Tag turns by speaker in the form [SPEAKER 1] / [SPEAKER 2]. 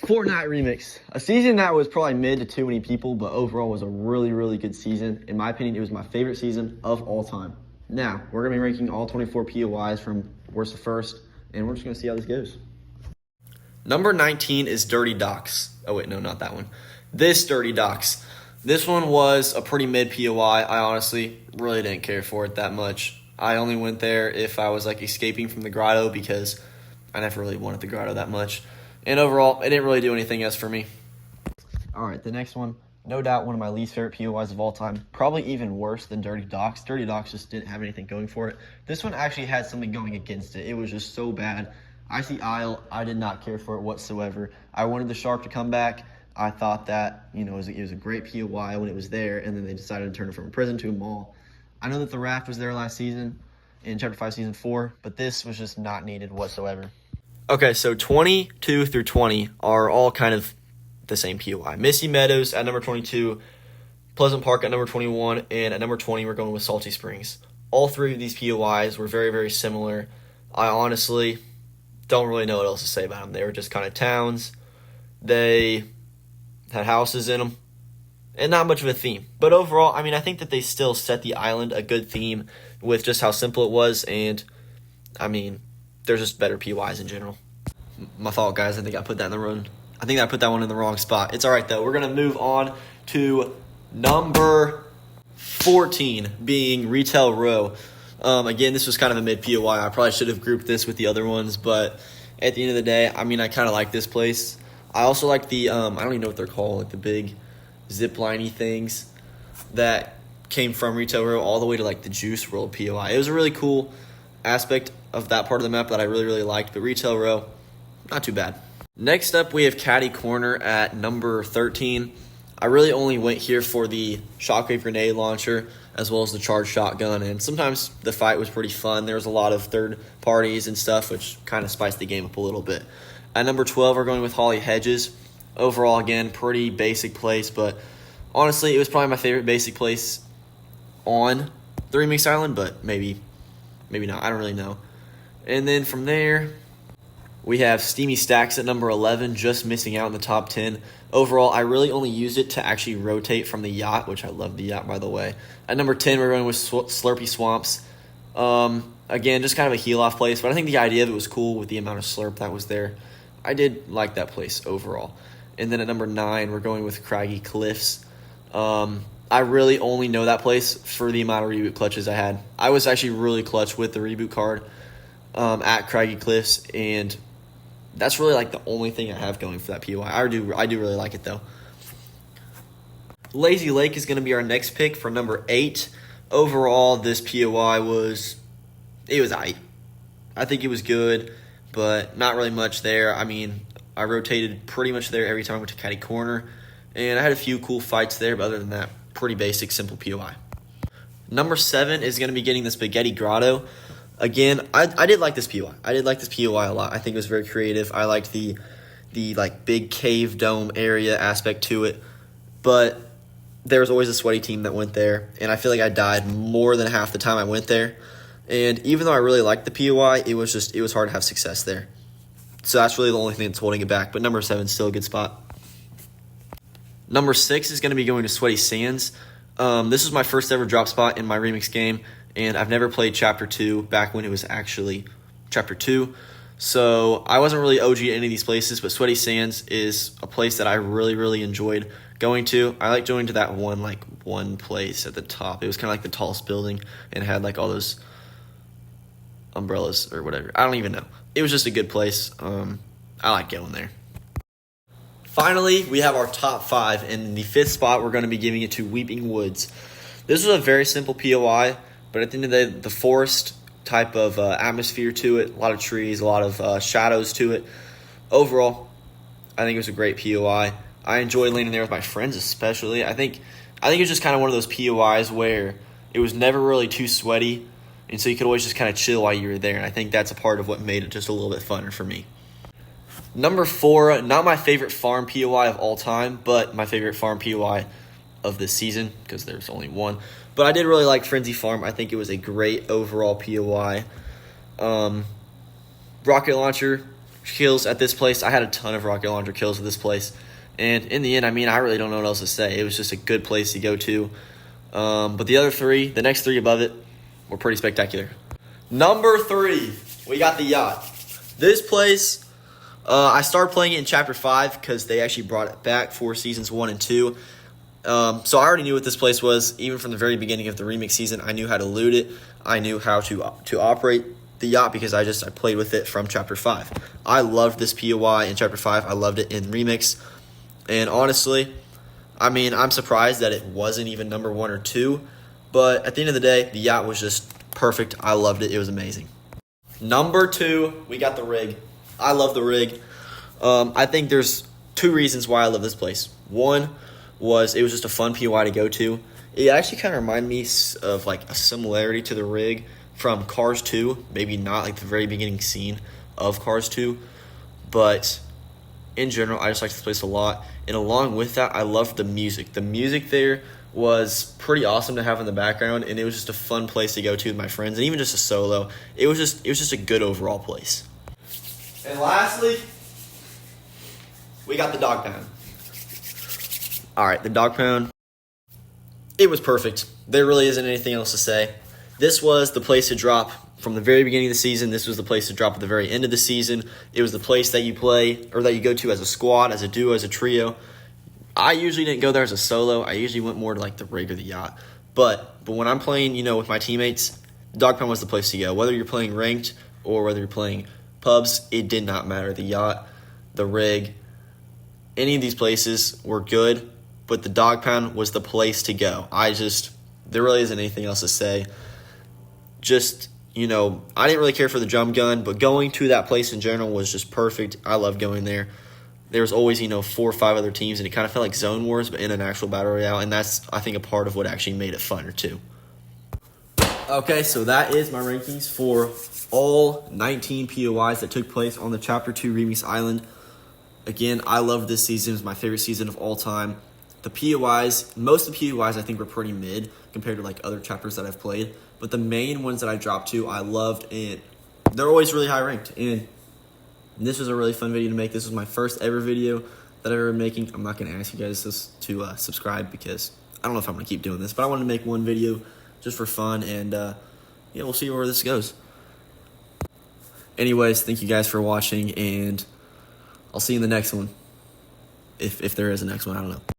[SPEAKER 1] Fortnite Remix. A season that was probably mid to too many people, but overall was a really, really good season. In my opinion, it was my favorite season of all time. Now, we're going to be ranking all 24 POIs from worst to first, and we're just going to see how this goes.
[SPEAKER 2] Number 19 is Dirty Docks. Oh, wait, no, not that one. This Dirty Docks. This one was a pretty mid POI. I honestly really didn't care for it that much. I only went there if I was like escaping from the grotto because I never really wanted the grotto that much. And overall, it didn't really do anything else for me.
[SPEAKER 1] All right, the next one, no doubt one of my least favorite POIs of all time. Probably even worse than Dirty Docks. Dirty Docks just didn't have anything going for it. This one actually had something going against it. It was just so bad. Icy Isle, I did not care for it whatsoever. I wanted the shark to come back. I thought that, it was a great POI when it was there, and then they decided to turn it from a prison to a mall. I know that the raft was there last season in Chapter 5, Season 4, but this was just not needed whatsoever.
[SPEAKER 2] Okay, so 22 through 20 are all kind of the same POI. Misty Meadows at number 22, Pleasant Park at number 21, and at number 20 we're going with Salty Springs. All three of these POIs were very, very similar. I honestly don't really know what else to say about them. They were just kind of towns. They had houses in them, and not much of a theme. But overall, I think that they still set the island a good theme with just how simple it was, and, there's just better POIs in general. My fault, guys. I think I put that one in the wrong spot. It's all right, though. We're going to move on to number 14, being Retail Row. Again, this was kind of a mid POI. I probably should have grouped this with the other ones, but at the end of the day, I kind of like this place. I also like the, I don't even know what they're called, like the big zip-liney things that came from Retail Row all the way to like the Juice World POI. It was a really cool aspect of that part of the map that I really, really liked, but Retail Row, not too bad. Next up, we have Caddy Corner at number 13. I really only went here for the shockwave grenade launcher as well as the charged shotgun, and sometimes the fight was pretty fun. There was a lot of third parties and stuff, which kind of spiced the game up a little bit. At number 12, we're going with Holly Hedges. Overall, again, pretty basic place, but honestly, it was probably my favorite basic place on the Remix Island, but maybe not. I don't really know. And then from there, we have Steamy Stacks at number 11, just missing out in the top 10. Overall, I really only used it to actually rotate from the yacht, which I love the yacht, by the way. At number 10, we're going with Slurpy Swamps. Again, just kind of a heal-off place, but I think the idea of it was cool with the amount of slurp that was there. I did like that place overall. And then at number 9, we're going with Craggy Cliffs. I really only know that place for the amount of reboot clutches I had. I was actually really clutch with the reboot card at Craggy Cliffs, and that's really like the only thing I have going for that POI. I do really like it though. Lazy Lake is going to be our next pick for number 8. Overall, this POI was aight. I think it was good, but not really much there. I rotated pretty much there every time I went to Caddy Corner, and I had a few cool fights there, but other than that, pretty basic, simple POI. Number 7 is going to be getting the Spaghetti Grotto. Again, I did like this POI. I did like this POI a lot. I think it was very creative. I liked the like big cave dome area aspect to it, but there was always a sweaty team that went there, and I feel like I died more than half the time I went there. And even though I really liked the POI, it was hard to have success there. So that's really the only thing that's holding it back. But number 7 is still a good spot. Number 6 is going to be going to Sweaty Sands. This was my first ever drop spot in my Remix game, and I've never played Chapter 2 back when it was actually Chapter 2. So I wasn't really OG at any of these places, but Sweaty Sands is a place that I really, really enjoyed going to. I like going to that one place at the top. It was kind of like the tallest building, and it had like all those umbrellas or whatever. I don't even know. It was just a good place. I like going there. Finally, we have our top 5, and in the 5th spot, we're going to be giving it to Weeping Woods. This was a very simple POI, but at the end of the day, the forest type of atmosphere to it, a lot of trees, a lot of shadows to it. Overall, I think it was a great POI. I enjoyed landing there with my friends especially. I think it was just kind of one of those POIs where it was never really too sweaty, and so you could always just kind of chill while you were there, and I think that's a part of what made it just a little bit funner for me. Number 4, not my favorite farm POI of all time, but my favorite farm POI of this season, because there's only one. But I did really like Frenzy Farm. I think it was a great overall POI. Rocket Launcher, kills at this place. I had a ton of rocket launcher kills at this place. And in the end, I mean, I really don't know what else to say. It was just a good place to go to. But the other three, the next three above it, were pretty spectacular. Number 3, we got the yacht. This place, I started playing it in Chapter 5 because they actually brought it back for Seasons 1 and 2. So I already knew what this place was. Even from the very beginning of the remix season, I knew how to loot it. I knew how to operate the yacht because I played with it from Chapter 5. I loved this POI in Chapter 5. I loved it in Remix. And honestly, I mean, I'm surprised that it wasn't even number 1 or 2. But at the end of the day, the yacht was just perfect. I loved it. It was amazing. Number 2, we got the rig. I love the rig. I think there's 2 reasons why I love this place. One was it was just a fun POI to go to. It actually kind of reminded me of like a similarity to the rig from Cars 2. Maybe not like the very beginning scene of Cars 2, but in general, I just like this place a lot. And along with that, I loved the music. The music there was pretty awesome to have in the background, and it was just a fun place to go to with my friends, and even just a solo. It was just a good overall place. And lastly, we got the dog pound. All right, the dog pound. It was perfect. There really isn't anything else to say. This was the place to drop from the very beginning of the season. This was the place to drop at the very end of the season. It was the place that you play or that you go to as a squad, as a duo, as a trio. I usually didn't go there as a solo. I usually went more to like the rig or the yacht. But when I'm playing, with my teammates, the dog pound was the place to go. Whether you're playing ranked or whether you're playing pubs, it did not matter. The yacht, the rig, any of these places were good, but the dog pound was the place to go. There really isn't anything else to say. I didn't really care for the drum gun, but going to that place in general was just perfect. I loved going there. There was always, 4 or 5 other teams, and it kind of felt like Zone Wars, but in an actual Battle Royale, and that's, I think, a part of what actually made it funner, too. Okay, so that is my rankings for all 19 POIs that took place on the Chapter 2 Remix Island. Again, I love this season. It was my favorite season of all time. The POIs, most of the POIs I think were pretty mid compared to like other chapters that I've played. But the main ones that I dropped to, I loved, and they're always really high ranked. And this was a really fun video to make. This was my first ever video that I've ever been making. I'm not going to ask you guys to subscribe because I don't know if I'm going to keep doing this. But I wanted to make one video just for fun, and we'll see where this goes. Anyways, thank you guys for watching, and I'll see you in the next one. If there is a next one, I don't know.